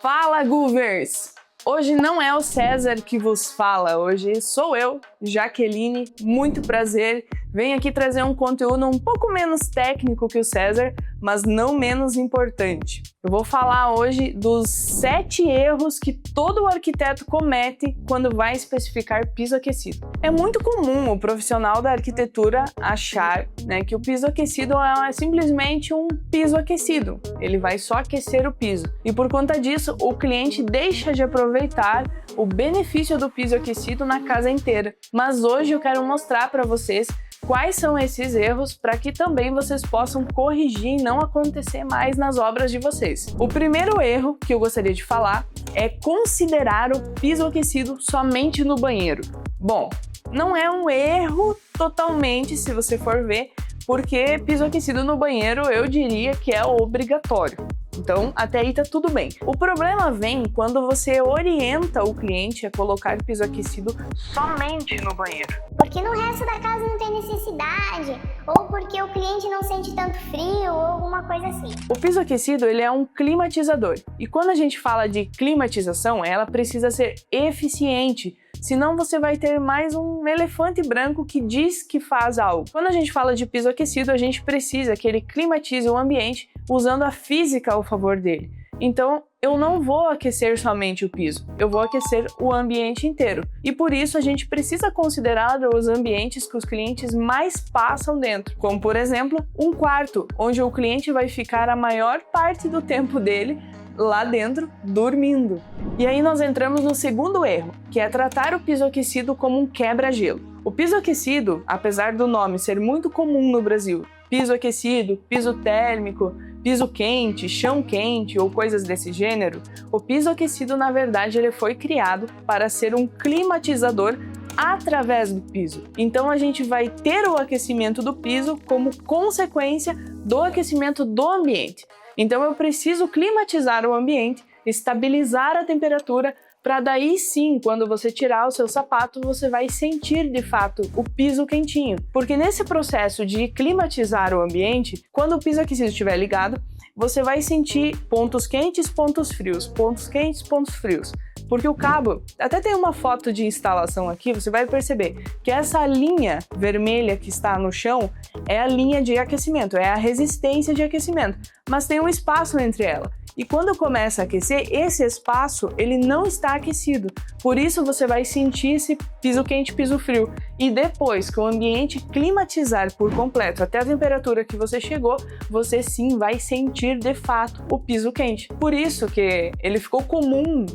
Fala, Goovers! Hoje não é o César que vos fala, hoje sou eu, Jaqueline, muito prazer. Venho aqui trazer um conteúdo um pouco menos técnico que o César, mas não menos importante. Eu vou falar hoje dos 7 erros que todo arquiteto comete quando vai especificar piso aquecido. É muito comum o profissional da arquitetura achar, que o piso aquecido é simplesmente um piso aquecido. Ele vai só aquecer o piso. E por conta disso, o cliente deixa de aproveitar o benefício do piso aquecido na casa inteira. Mas hoje eu quero mostrar para vocês quais são esses erros para que também vocês possam corrigir e não acontecer mais nas obras de vocês. O primeiro erro que eu gostaria de falar é considerar o piso aquecido somente no banheiro. Bom, não é um erro totalmente, se você for ver, porque piso aquecido no banheiro eu diria que é obrigatório. Então, até aí tá tudo bem. O problema vem quando você orienta o cliente a colocar piso aquecido somente no banheiro. Porque no resto da casa não tem necessidade, ou porque o cliente não sente tanto frio, ou alguma coisa assim. O piso aquecido, ele é um climatizador. E quando a gente fala de climatização, ela precisa ser eficiente. Senão você vai ter mais um elefante branco que diz que faz algo. Quando a gente fala de piso aquecido, a gente precisa que ele climatize o ambiente usando a física ao favor dele. Então, eu não vou aquecer somente o piso, eu vou aquecer o ambiente inteiro. E por isso a gente precisa considerar os ambientes que os clientes mais passam dentro. Como, por exemplo, um quarto, onde o cliente vai ficar a maior parte do tempo dele lá dentro, dormindo. E aí nós entramos no segundo erro, que é tratar o piso aquecido como um quebra-gelo. O piso aquecido, apesar do nome ser muito comum no Brasil, piso aquecido, piso térmico, piso quente, chão quente ou coisas desse gênero, o piso aquecido, na verdade, ele foi criado para ser um climatizador através do piso. Então a gente vai ter o aquecimento do piso como consequência do aquecimento do ambiente. Então eu preciso climatizar o ambiente, estabilizar a temperatura, para daí sim, quando você tirar o seu sapato, você vai sentir de fato o piso quentinho. Porque nesse processo de climatizar o ambiente, quando o piso aquecido estiver ligado, você vai sentir pontos quentes, pontos frios, pontos quentes, pontos frios. Porque o cabo, até tem uma foto de instalação aqui, você vai perceber que essa linha vermelha que está no chão é a linha de aquecimento, é a resistência de aquecimento, mas tem um espaço entre ela. E quando começa a aquecer, esse espaço ele não está aquecido. Por isso você vai sentir esse piso quente, piso frio. E depois que o ambiente climatizar por completo até a temperatura que você chegou, você sim vai sentir de fato o piso quente. Por isso que ele ficou comum,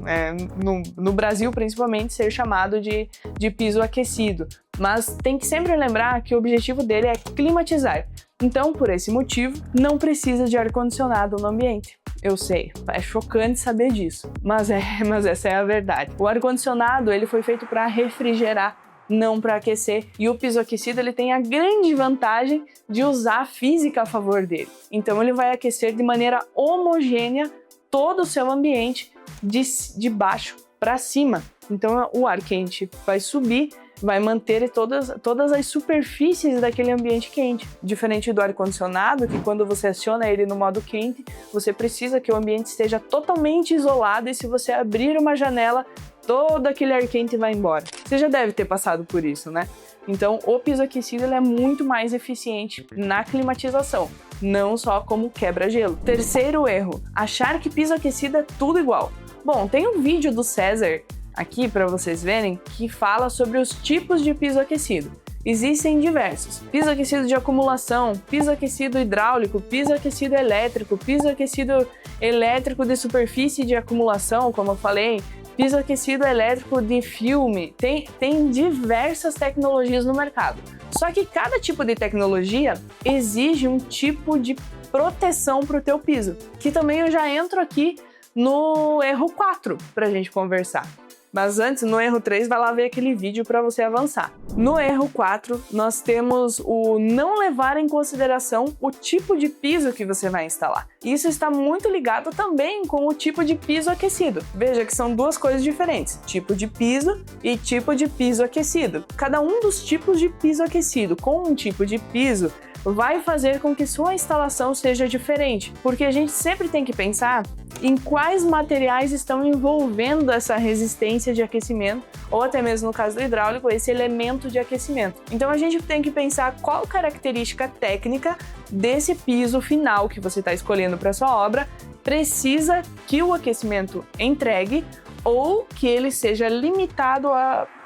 no Brasil principalmente, ser chamado de piso aquecido. Mas tem que sempre lembrar que o objetivo dele é climatizar. Então, por esse motivo, não precisa de ar-condicionado no ambiente. Eu sei, é chocante saber disso, mas essa é a verdade. O ar-condicionado ele foi feito para refrigerar, não para aquecer, e o piso aquecido ele tem a grande vantagem de usar a física a favor dele. Então ele vai aquecer de maneira homogênea todo o seu ambiente de baixo para cima. Então o ar quente vai subir, vai manter todas as superfícies daquele ambiente quente. Diferente do ar-condicionado, que quando você aciona ele no modo quente, você precisa que o ambiente esteja totalmente isolado e se você abrir uma janela, todo aquele ar quente vai embora. Você já deve ter passado por isso, né? Então, o piso aquecido ele é muito mais eficiente na climatização, não só como quebra-gelo. Terceiro erro, achar que piso aquecido é tudo igual. Bom, tem um vídeo do César aqui para vocês verem que fala sobre os tipos de piso aquecido. Existem diversos: piso aquecido de acumulação, piso aquecido hidráulico, piso aquecido elétrico, piso aquecido elétrico de superfície de acumulação, como eu falei, piso aquecido elétrico de filme. Tem diversas tecnologias no mercado. Só que cada tipo de tecnologia exige um tipo de proteção para o teu piso, que também eu já entro aqui no erro 4 para a gente conversar. Mas antes, no erro 3, vai lá ver aquele vídeo para você avançar. No erro 4, nós temos o não levar em consideração o tipo de piso que você vai instalar. Isso está muito ligado também com o tipo de piso aquecido. Veja que são duas coisas diferentes, tipo de piso e tipo de piso aquecido. Cada um dos tipos de piso aquecido com um tipo de piso vai fazer com que sua instalação seja diferente, porque a gente sempre tem que pensar em quais materiais estão envolvendo essa resistência de aquecimento, ou até mesmo no caso do hidráulico, esse elemento de aquecimento. Então a gente tem que pensar qual característica técnica desse piso final que você está escolhendo para sua obra precisa que o aquecimento entregue ou que ele seja limitado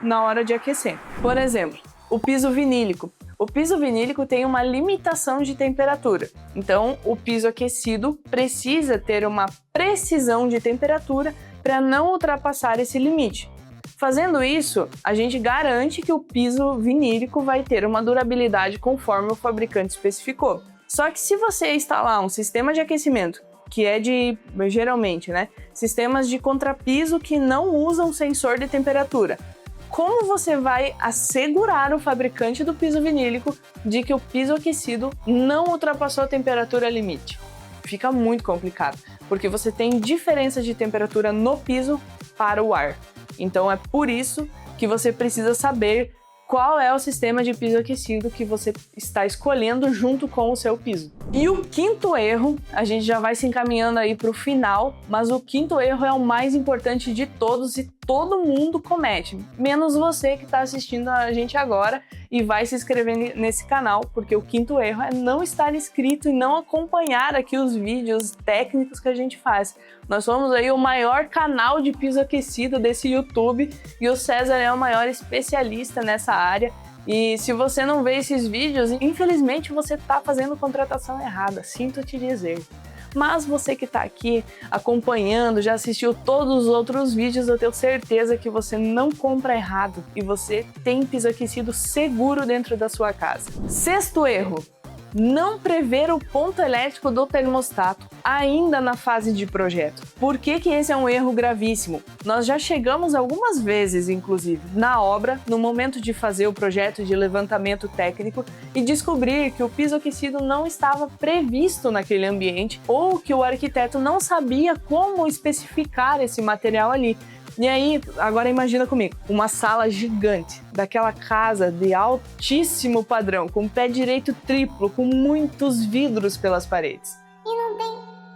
na hora de aquecer. Por exemplo, o piso vinílico. O piso vinílico tem uma limitação de temperatura, então o piso aquecido precisa ter uma precisão de temperatura para não ultrapassar esse limite. Fazendo isso, a gente garante que o piso vinílico vai ter uma durabilidade conforme o fabricante especificou. Só que se você instalar um sistema de aquecimento que é geralmente, sistemas de contrapiso que não usam sensor de temperatura, como você vai assegurar o fabricante do piso vinílico de que o piso aquecido não ultrapassou a temperatura limite? Fica muito complicado, porque você tem diferença de temperatura no piso para o ar. Então é por isso que você precisa saber qual é o sistema de piso aquecido que você está escolhendo junto com o seu piso. E o quinto erro, a gente já vai se encaminhando aí para o final, mas o quinto erro é o mais importante de todos e todo mundo comete, menos você que está assistindo a gente agora e vai se inscrever nesse canal, porque o quinto erro é não estar inscrito e não acompanhar aqui os vídeos técnicos que a gente faz. Nós somos aí o maior canal de piso aquecido desse YouTube e o César é o maior especialista nessa área. E se você não vê esses vídeos, infelizmente você está fazendo contratação errada, sinto te dizer. Mas você que está aqui acompanhando, já assistiu todos os outros vídeos, eu tenho certeza que você não compra errado e você tem piso aquecido seguro dentro da sua casa. Sexto erro: não prever o ponto elétrico do termostato ainda na fase de projeto. Por que esse é um erro gravíssimo? Nós já chegamos algumas vezes, inclusive, na obra, no momento de fazer o projeto de levantamento técnico e descobrir que o piso aquecido não estava previsto naquele ambiente ou que o arquiteto não sabia como especificar esse material ali. E aí, agora imagina comigo, uma sala gigante, daquela casa de altíssimo padrão, com pé direito triplo, com muitos vidros pelas paredes. E não tem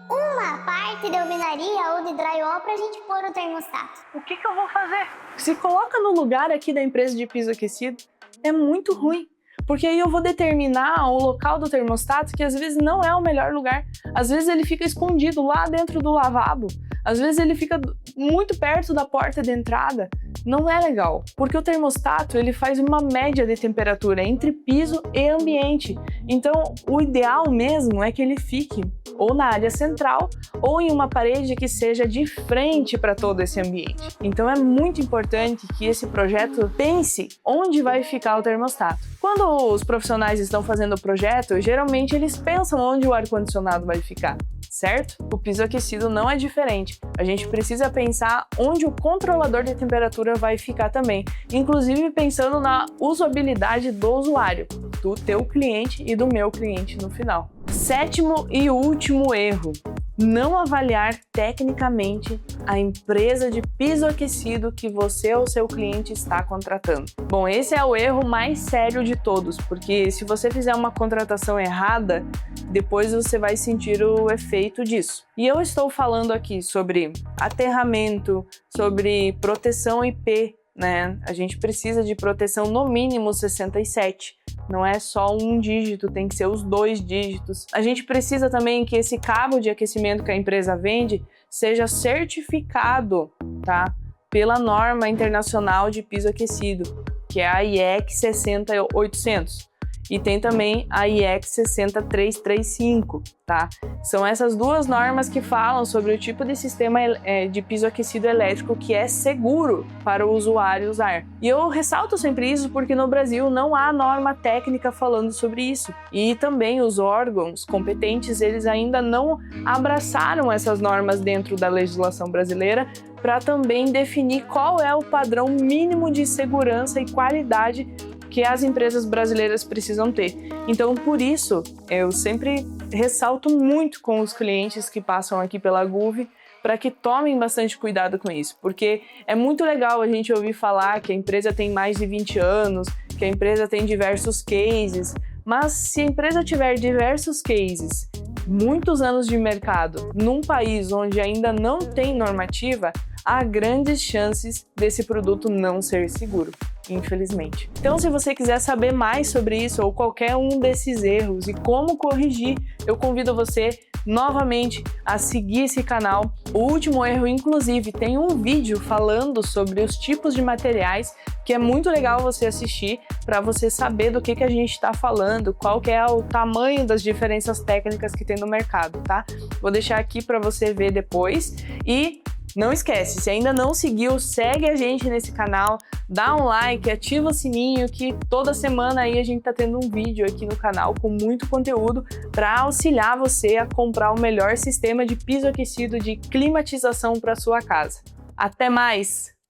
uma parte de alvenaria ou de drywall pra gente pôr o termostato. O que eu vou fazer? Se coloca no lugar aqui da empresa de piso aquecido, é muito ruim. Porque aí eu vou determinar o local do termostato que às vezes não é o melhor lugar. Às vezes ele fica escondido lá dentro do lavabo. Às vezes ele fica muito perto da porta de entrada. Não é legal, porque o termostato ele faz uma média de temperatura entre piso e ambiente. Então, o ideal mesmo é que ele fique ou na área central ou em uma parede que seja de frente para todo esse ambiente. Então, é muito importante que esse projeto pense onde vai ficar o termostato. Quando os profissionais estão fazendo o projeto, geralmente eles pensam onde o ar-condicionado vai ficar, certo? O piso aquecido não é diferente. A gente precisa pensar onde o controlador de temperatura vai ficar também, inclusive pensando na usabilidade do usuário, do teu cliente e do meu cliente no final. Sétimo e último erro: não avaliar tecnicamente a empresa de piso aquecido que você ou seu cliente está contratando. Bom, esse é o erro mais sério de todos, porque se você fizer uma contratação errada, depois você vai sentir o efeito disso. E eu estou falando aqui sobre aterramento, sobre proteção IP, A gente precisa de proteção no mínimo 67. Não é só um dígito, tem que ser os 2 dígitos. A gente precisa também que esse cabo de aquecimento que a empresa vende seja certificado, tá? Pela norma internacional de piso aquecido, que é a IEC 60800. E tem também a IEC 60335, tá? São essas duas normas que falam sobre o tipo de sistema de piso aquecido elétrico que é seguro para o usuário usar. E eu ressalto sempre isso porque no Brasil não há norma técnica falando sobre isso. E também os órgãos competentes, eles ainda não abraçaram essas normas dentro da legislação brasileira para também definir qual é o padrão mínimo de segurança e qualidade que as empresas brasileiras precisam ter. Então, por isso, eu sempre ressalto muito com os clientes que passam aqui pela GUV para que tomem bastante cuidado com isso, porque é muito legal a gente ouvir falar que a empresa tem mais de 20 anos, que a empresa tem diversos cases, mas se a empresa tiver diversos cases muitos anos de mercado num país onde ainda não tem normativa, há grandes chances desse produto não ser seguro, infelizmente. Então, se você quiser saber mais sobre isso ou qualquer um desses erros e como corrigir, eu convido você novamente a seguir esse canal. O Último Erro, inclusive, tem um vídeo falando sobre os tipos de materiais que é muito legal você assistir para você saber do que a gente está falando, qual que é o tamanho das diferenças técnicas que tem no mercado, tá? Vou deixar aqui para você ver depois e não esquece, se ainda não seguiu, segue a gente nesse canal, dá um like, ativa o sininho que toda semana aí a gente tá tendo um vídeo aqui no canal com muito conteúdo para auxiliar você a comprar o melhor sistema de piso aquecido de climatização para sua casa. Até mais!